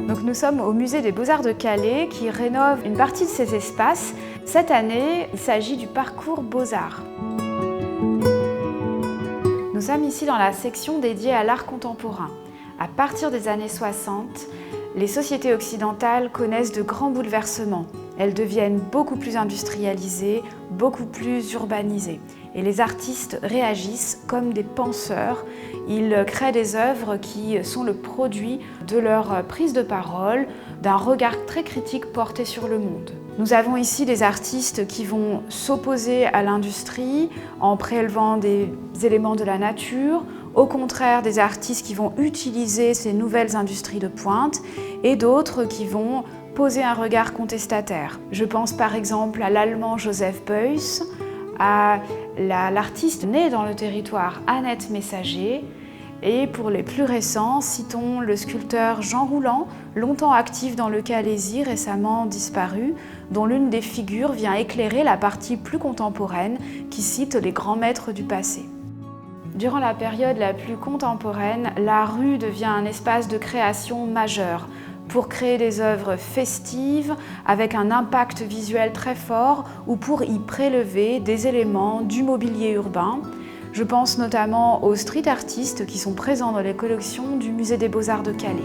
Donc nous sommes au Musée des Beaux-Arts de Calais qui rénove une partie de ses espaces. Cette année, il s'agit du parcours Beaux-Arts. Nous sommes ici dans la section dédiée à l'art contemporain. À partir des années 60, les sociétés occidentales connaissent de grands bouleversements. Elles deviennent beaucoup plus industrialisées, beaucoup plus urbanisées. Et les artistes réagissent comme des penseurs. Ils créent des œuvres qui sont le produit de leur prise de parole, d'un regard très critique porté sur le monde. Nous avons ici des artistes qui vont s'opposer à l'industrie en prélevant des éléments de la nature, au contraire des artistes qui vont utiliser ces nouvelles industries de pointe et d'autres qui vont poser un regard contestataire. Je pense par exemple à l'Allemand Joseph Beuys, à l'artiste née dans le territoire Annette Messager, et pour les plus récents, citons le sculpteur Jean Rouland, longtemps actif dans le Calaisis, récemment disparu, dont l'une des figures vient éclairer la partie plus contemporaine qui cite les grands maîtres du passé. Durant la période la plus contemporaine, la rue devient un espace de création majeur pour créer des œuvres festives avec un impact visuel très fort ou pour y prélever des éléments du mobilier urbain. Je pense notamment aux street artistes qui sont présents dans les collections du Musée des Beaux-Arts de Calais.